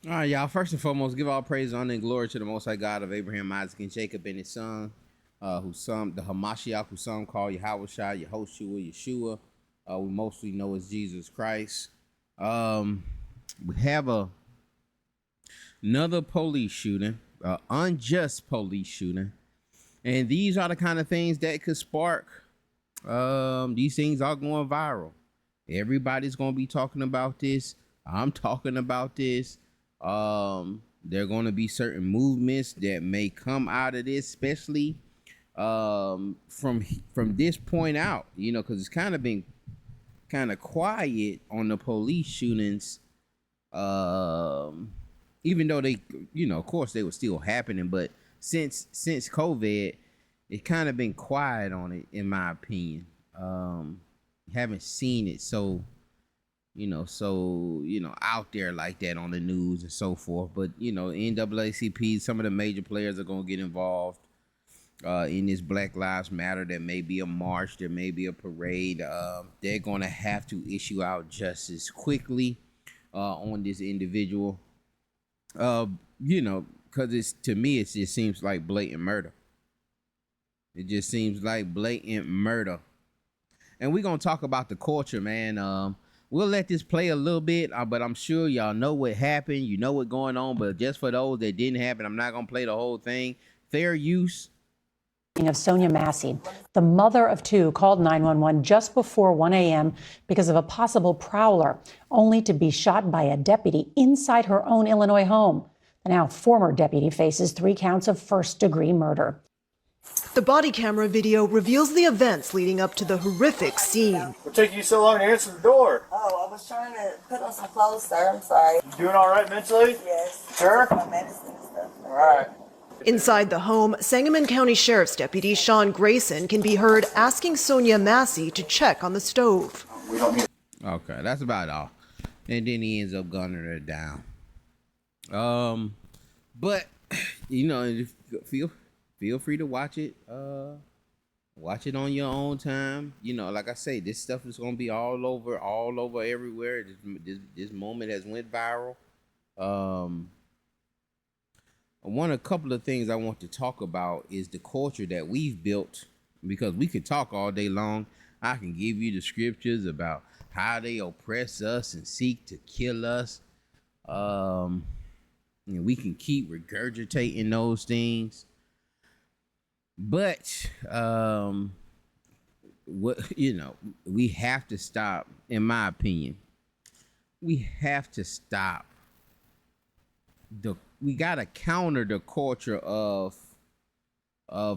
All right, y'all. First and foremost, give all praise, honor, and glory to the Most High God of Abraham, Isaac, and Jacob, and his son, who some the Hamashiach, who some call Yahweh Shai, Yehoshua, Yeshua. We mostly know as Jesus Christ. Um, we have another police shooting, unjust police shooting, and these are the kind of things that could spark. These things are going viral. Everybody's gonna be talking about this. I'm talking about this. There are gonna be certain movements that may come out of this, especially from this point out, because it's kind of been kind of quiet on the police shootings. Um, Even though they, of course, they were still happening, but since COVID, it kind of been quiet on it, in my opinion. Haven't seen it out there like that on the news and so forth. But NAACP, some of the major players are gonna get involved in this Black Lives Matter. There may be a march, there may be a parade. They're gonna have to issue out justice quickly on this individual. Uh, because it's to me, it just seems like blatant murder. It just seems like blatant murder. And we're gonna talk about the culture, man. We'll let this play a little bit, but I'm sure y'all know what happened. You know what's going on, but just for those that didn't happen, I'm not gonna play the whole thing. Fair use. Of Sonia Massey, the mother of two, called 911 just before 1 a.m. because of a possible prowler, only to be shot by a deputy inside her own Illinois home. The now former deputy faces 3 counts of first-degree murder. The body camera video reveals the events leading up to the horrific scene. What took you so long to answer the door? Oh, I was trying to put on some clothes, sir. I'm sorry. You doing all right mentally? Yes. Sure? My medicine and stuff. All right. Inside the home, Sangamon County Sheriff's Deputy Sean Grayson can be heard asking Sonia Massey to check on the stove. Okay, that's about all. And then he ends up gunning her down. But feel free to watch it. Watch it on your own time. Like I say, this stuff is gonna be all over everywhere. This moment has went viral. A couple of things I want to talk about is the culture that we've built, because we could talk all day long. I can give you the scriptures about how they oppress us and seek to kill us. We can keep regurgitating those things. But we have to stop, in my opinion. We have to stop we gotta counter the culture of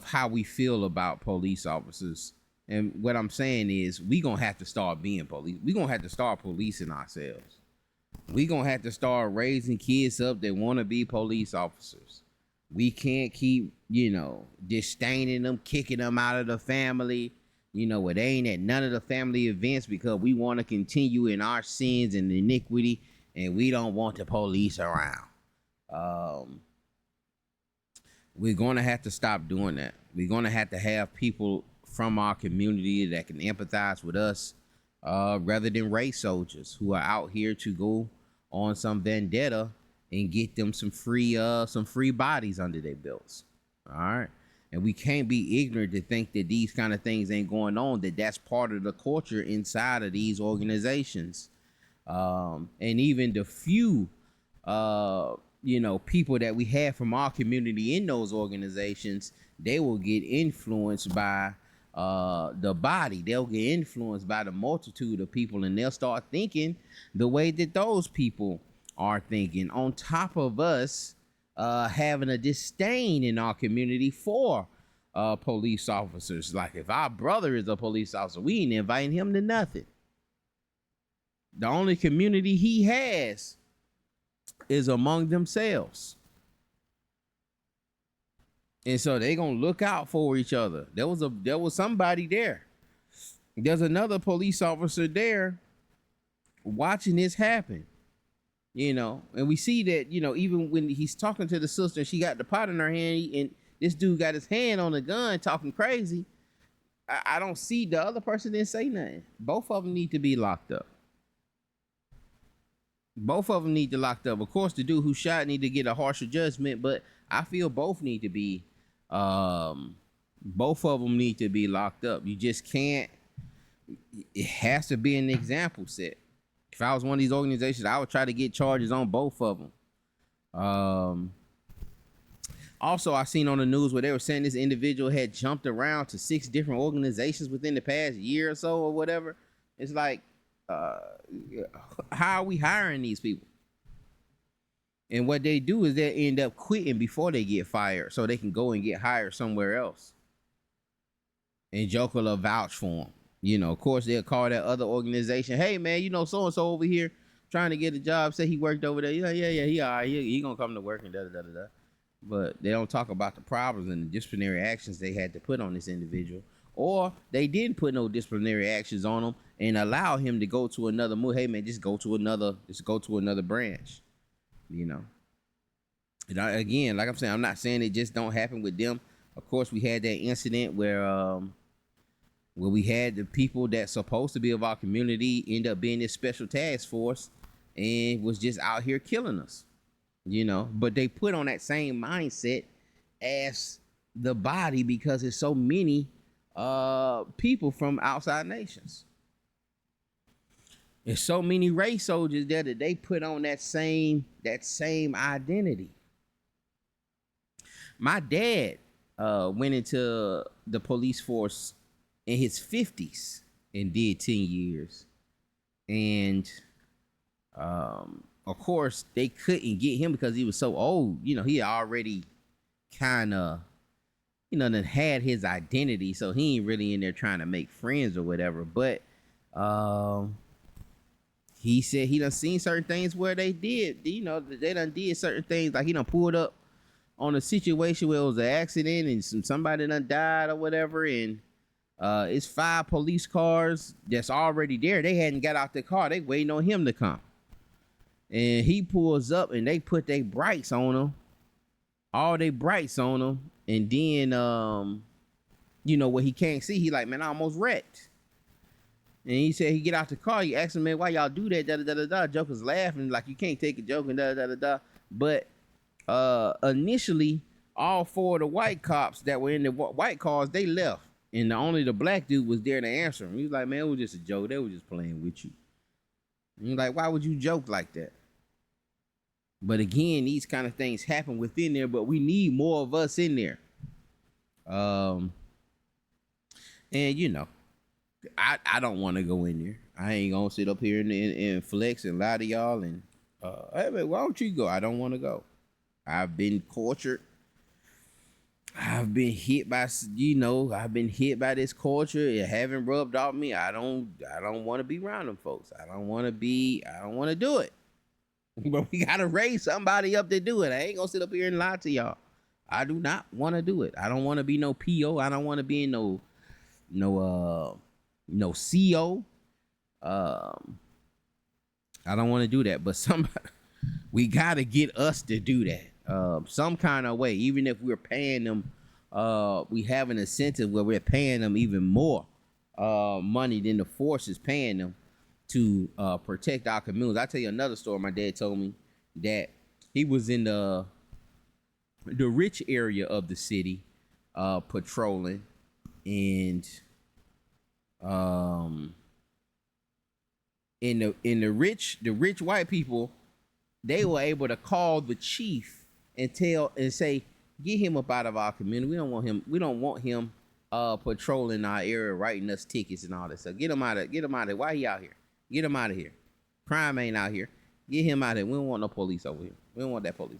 how we feel about police officers. And what I'm saying is, we gonna have to start being police. We gonna have to start policing ourselves. We gonna have to start raising kids up that want to be police officers. We can't keep, disdaining them, kicking them out of the family. It ain't at none of the family events because we want to continue in our sins and iniquity, and we don't want the police around. We're going to have to stop doing that. We're going to have people from our community that can empathize with us, rather than race soldiers who are out here to go on some vendetta and get them some free bodies under their belts. All right. And we can't be ignorant to think that these kind of things ain't going on, that's part of the culture inside of these organizations. And even the few people that we have from our community in those organizations, they will get influenced by the body. They'll get influenced by the multitude of people, and they'll start thinking the way that those people are thinking, on top of us having a disdain in our community for police officers. Like, if our brother is a police officer, we ain't inviting him to nothing. The only community he has is among themselves. And so they gonna look out for each other. There was somebody there. There's another police officer there watching this happen. And we see that, even when he's talking to the sister, she got the pot in her hand, and this dude got his hand on the gun talking crazy. I don't see, the other person didn't say nothing. Both of them need to be locked up. Both of them need to locked up. Of course, the dude who shot need to get a harsher judgment, but I feel both need to be, both of them need to be locked up. You just can't. It has to be an example set. If I was one of these organizations, I would try to get charges on both of them. Also, I seen on the news where they were saying this individual had jumped around to 6 different organizations within the past year or so or whatever. It's like, how are we hiring these people? And what they do is they end up quitting before they get fired so they can go and get hired somewhere else. And Joker will vouch for them. You know, of course, they'll call that other organization. Hey, man, you know, so-and-so over here trying to get a job. Say he worked over there. Yeah, he all right. He going to come to work and da-da-da-da-da. But they don't talk about the problems and the disciplinary actions they had to put on this individual. Or they didn't put no disciplinary actions on him and allow him to go to another move. Hey, man, just go to another branch, you know. And again, like I'm saying, I'm not saying it just don't happen with them. Of course, we had that incident where we had the people that's supposed to be of our community end up being this special task force and was just out here killing us, you know. But they put on that same mindset as the body because there's so many people from outside nations. There's so many race soldiers there that they put on that same identity. My dad went into the police force in his 50s and did 10 years. And of course, they couldn't get him because he was so old. You know, he already kind of, you know, had his identity. So he ain't really in there trying to make friends or whatever. But he said he done seen certain things where they did, you know, they done did certain things. Like he done pulled up on a situation where it was an accident and somebody done died or whatever. And it's 5 police cars that's already there. They hadn't got out the car. They waiting on him to come. And he pulls up and they put their brights on him. All their brights on him. And then, you know, what he can't see, he like, man, I almost wrecked. And he said he get out the car. He asked him, man, why y'all do that? Da-da-da-da-da. Joker's laughing like you can't take a joke and da-da-da-da-da. But initially, all 4 of the white cops that were in the white cars, they left. And only the black dude was there to answer him. He was like, man, it was just a joke. They were just playing with you. And you're like, why would you joke like that? But again, these kind of things happen within there, but we need more of us in there. And you know, I don't want to go in there. I ain't gonna sit up here and flex and lie to y'all. And hey, man, why don't you go? I don't want to go. I've been tortured. I've been hit by, you know, I've been hit by this culture. It haven't rubbed off me. I don't want to be around them folks. I don't want to do it. But we got to raise somebody up to do it. I ain't going to sit up here and lie to y'all. I do not want to do it. I don't want to be no PO. I don't want to be in no CO. I don't want to do that. But somebody, we got to get us to do that. Some kind of way, even if we're paying them, we have an incentive where we're paying them even more money than the force is paying them to protect our communities. I'll tell you another story. My dad told me that he was in the rich area of the city patrolling, and in the rich white people, they were able to call the chief and say, get him up out of our community. We don't want him patrolling our area, writing us tickets and all that stuff. Get him out of here. Why he out here? Get him out of here. Crime ain't out here. Get him out of here. We don't want no police over here. We don't want that police.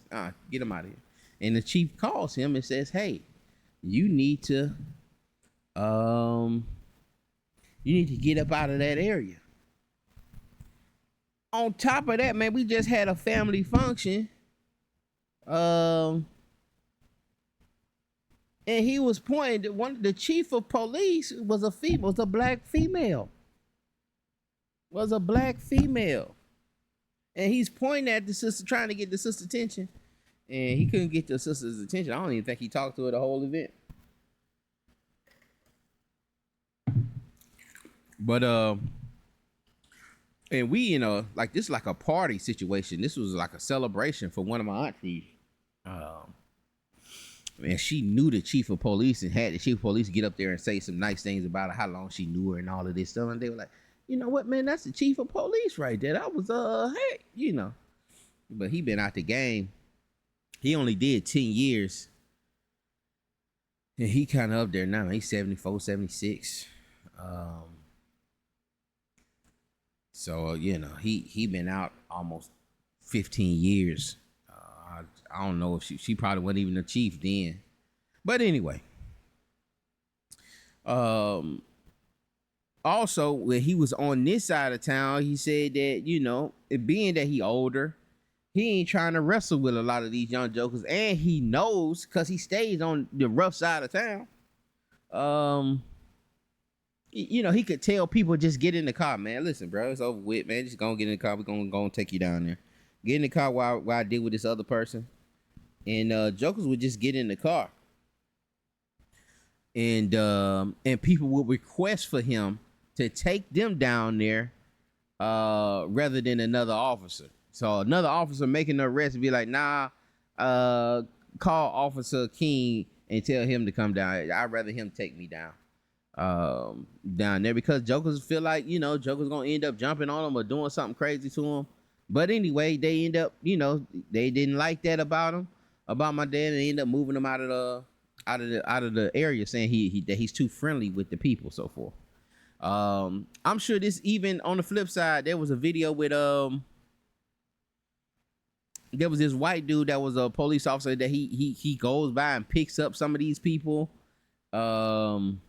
Get him out of here. And the chief calls him and says, hey, you need to get up out of that area. On top of that, man, we just had a family function. And he was pointing to the chief of police was a black female. And he's pointing at the sister, trying to get the sister's attention. And he couldn't get the sister's attention. I don't even think he talked to her the whole event. But And we, you know, like this, like a party situation. This was like a celebration for one of my aunties. And she knew the chief of police and had the chief of police get up there and say some nice things about her, how long she knew her and all of this stuff. And they were like, you know what, man, that's the chief of police right there. That was hey, you know. But he been out the game. He only did 10 years. And he kind of up there now. He's 74, 76. So, you know, he been out almost 15 years. I don't know if she probably wasn't even the chief then. But anyway. Also, when he was on this side of town, he said that, you know, it being that he older, he ain't trying to wrestle with a lot of these young jokers. And he knows, because he stays on the rough side of town. You know, he could tell people, just get in the car, man. Listen, bro, it's over with, man. Just go get in the car. We're going to take you down there. Get in the car while I deal with this other person. And jokers would just get in the car. And people would request for him to take them down there rather than another officer. So another officer making the arrest would be like, nah, call Officer King and tell him to come down. I'd rather him take me down there, because jokers feel like, you know, jokers gonna end up jumping on them or doing something crazy to them. But anyway, they end up, you know, they didn't like that about him, about my dad, and they end up moving him out of the area, saying that he's too friendly with the people, so forth. I'm sure this, even on the flip side, there was a video with there was this white dude that was a police officer that he goes by and picks up some of these people, you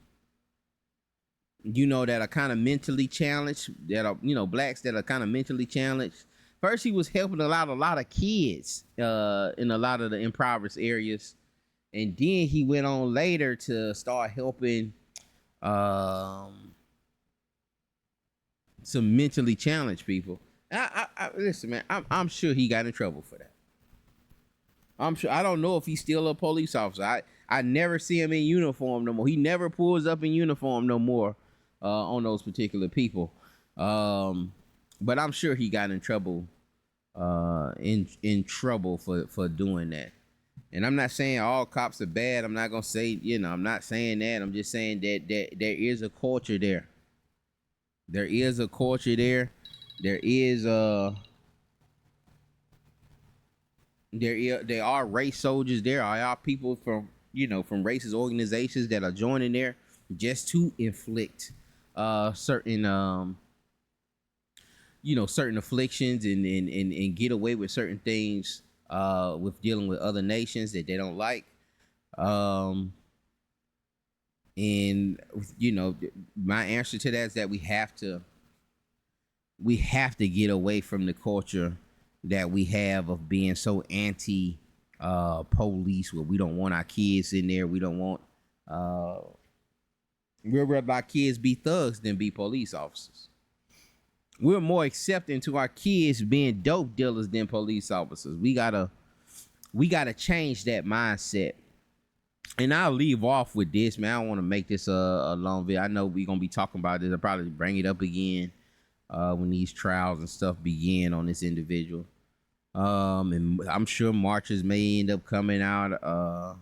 know, that are kind of mentally challenged, that are, you know, blacks that are kind of mentally challenged. First, he was helping a lot of kids in a lot of the impoverished areas. And then he went on later to start helping some mentally challenged people. Listen, man, I'm sure he got in trouble for that. I'm sure. I don't know if he's still a police officer. I never see him in uniform no more. He never pulls up in uniform no more on those particular people. But I'm sure he got in trouble in trouble for doing that. And I'm not saying all cops are bad. I'm not gonna say, you know, I'm not saying that. I'm just saying that there is a culture there. There is a culture there. There are race soldiers there. There are people from, you know, from racist organizations that are joining there just to inflict certain you know, certain afflictions and get away with certain things with dealing with other nations that they don't like. And, you know, my answer to that is that we have to get away from the culture that we have of being so anti police, where we don't want our kids in there. We don't want we'd rather our kids be thugs than be police officers. We're more accepting to our kids being dope dealers than police officers. We gotta change that mindset. And I'll leave off with this, man. I don't want to make this a long video. I know we're gonna be talking about this. I'll probably bring it up again when these trials and stuff begin on this individual. And I'm sure marches may end up coming out.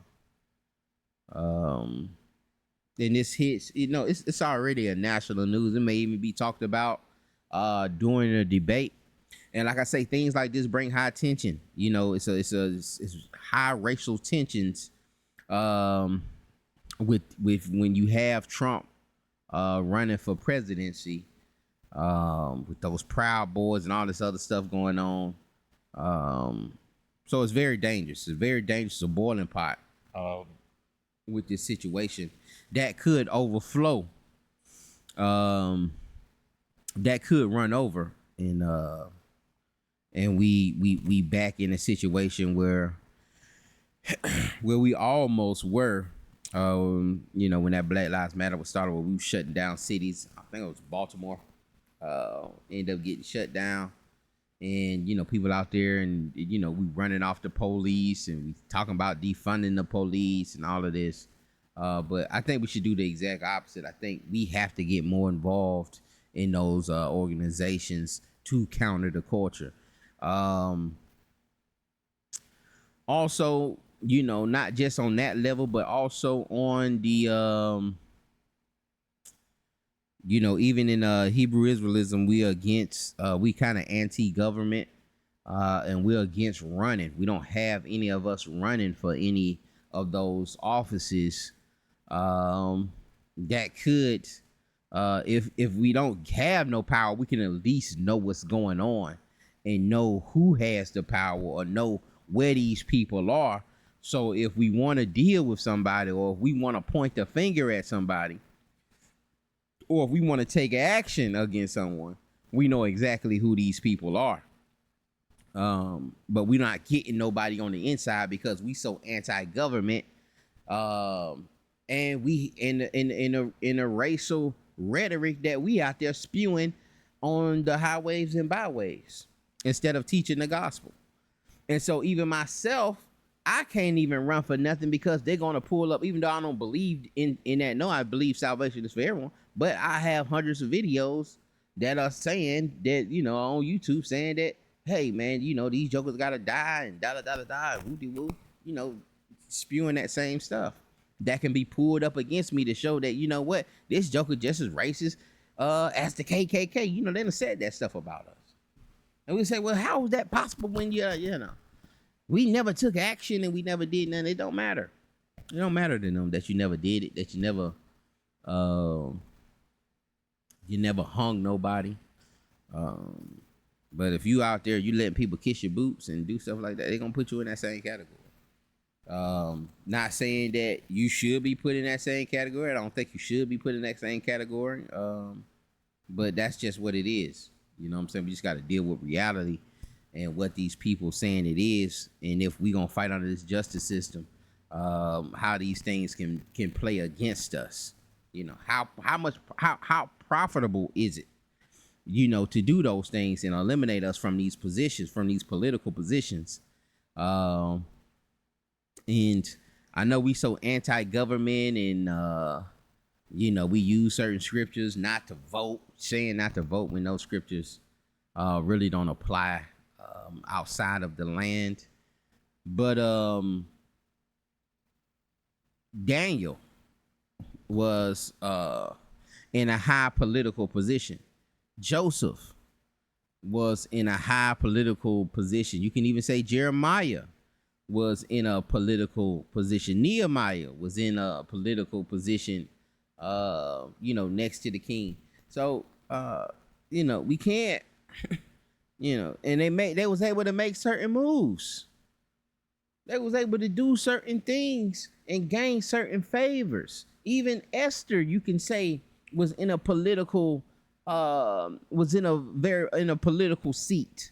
And this hits, you know, it's already a national news. It may even be talked about during a debate. And like I say, things like this bring high tension. You know, it's high racial tensions with when you have Trump running for presidency, with those Proud Boys and all this other stuff going on. So it's very dangerous. It's very dangerous, a boiling pot with this situation that could overflow, that could run over, and we back in a situation where we almost were, you know, when that Black Lives Matter was started, where we were shutting down cities. I think it was Baltimore, ended up getting shut down, and, you know, people out there, and, you know, we running off the police, and we talking about defunding the police and all of this. But I think we should do the exact opposite. I think we have to get more involved in those organizations to counter the culture. Also, you know, not just on that level, but also on the you know, even in Hebrew Israelism, we kind of anti-government, and we're against running. We don't have any of us running for any of those offices that could, if we don't have no power, we can at least know what's going on and know who has the power or know where these people are. So if we want to deal with somebody, or if we want to point the finger at somebody, or if we want to take action against someone, we know exactly who these people are. But we're not getting nobody on the inside because we so anti-government, and we in a racial rhetoric that we out there spewing on the highways and byways instead of teaching the gospel. And so even myself, I can't even run for nothing because they're gonna pull up, even though I don't believe in that. No, I believe salvation is for everyone, but I have hundreds of videos that are saying that, you know, on YouTube saying that, hey man, you know, these jokers gotta die and da da da da da, woo woo, you know, spewing that same stuff. That can be pulled up against me to show that, you know what, this joker just as racist as the KKK. You know, they done said that stuff about us. And we say, well, how is that possible when you know, we never took action and we never did nothing? It don't matter. It don't matter to them that you never did it, that you never hung nobody. But if you out there, you letting people kiss your boots and do stuff like that, they're gonna put you in that same category. Not saying that you should be put in that same category. I don't think you should be put in that same category. But that's just what it is. You know what I'm saying? We just got to deal with reality and what these people saying it is. And if we gonna fight under this justice system, how these things can play against us. You know, how profitable is it, you know, to do those things and eliminate us from these positions, from these political positions. And I know we so anti-government and, you know, we use certain scriptures not to vote, saying not to vote when those scriptures really don't apply outside of the land. But Daniel was in a high political position. Joseph was in a high political position. You can even say Jeremiah was in a political position. Nehemiah was in a political position, you know, next to the king. So, you know, we can't, you know, and they was able to make certain moves. They was able to do certain things and gain certain favors. Even Esther, you can say, was in a political, in a political seat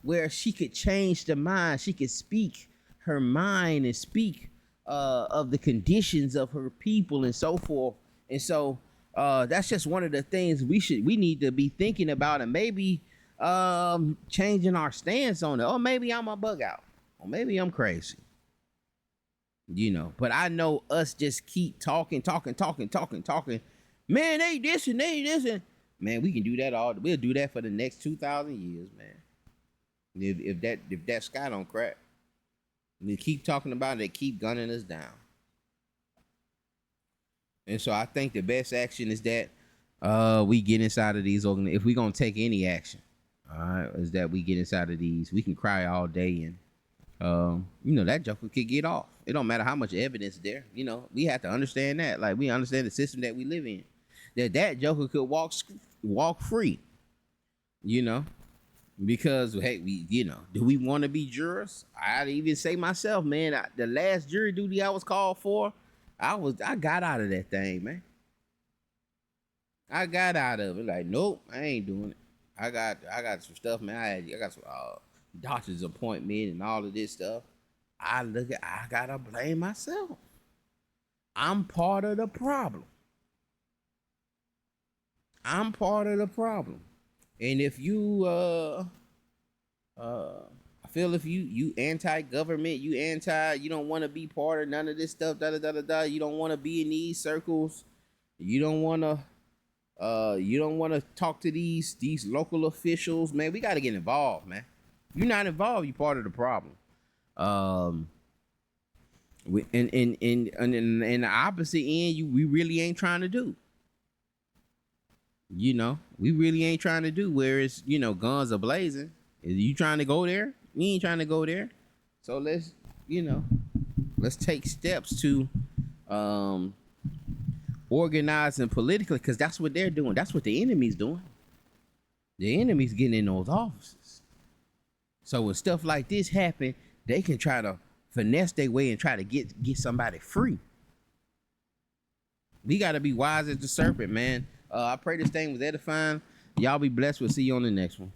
where she could change the mind. She could speak her mind and speak of the conditions of her people and so forth. And so that's just one of the things we need to be thinking about, and maybe changing our stance on it. Or maybe I'm a bug out, or maybe I'm crazy, you know. But I know us just keep talking. Man, they this and they this, and man, we can do that all. We'll do that for the next 2,000 years, man. If that sky don't crack, we keep talking about it. They keep gunning us down. And so I think the best action is that we get inside of these organizations. If we're gonna take any action, all right, is that we get inside of these. We can cry all day, and you know, that joker could get off. It don't matter how much evidence there. You know, we have to understand that. Like, we understand the system that we live in. That joker could walk free. You know, because hey, you know, do we want to be jurors? I'd even say myself, man, the last jury duty I was called for, I got out of that thing, man. I got out of it. Like, nope, I ain't doing it. I got some stuff, man. I got some doctor's appointment and all of this stuff. I gotta blame myself. I'm part of the problem. I'm part of the problem. And if you I feel if you anti-government, you don't want to be part of none of this stuff, you don't want to be in these circles, you don't want to You don't want to talk to these local officials, man. We got to get involved, man. You're not involved, you're part of the problem. In the opposite end, we really ain't trying to do. You know, we really ain't trying to do where it's, you know, guns are blazing. Is you trying to go there? We ain't trying to go there. So let's take steps to organizing politically, because that's what they're doing. That's what the enemy's doing. The enemy's getting in those offices. So when stuff like this happen, they can try to finesse their way and try to get somebody free. We got to be wise as the serpent, man. I pray this thing was edifying. Y'all be blessed. We'll see you on the next one.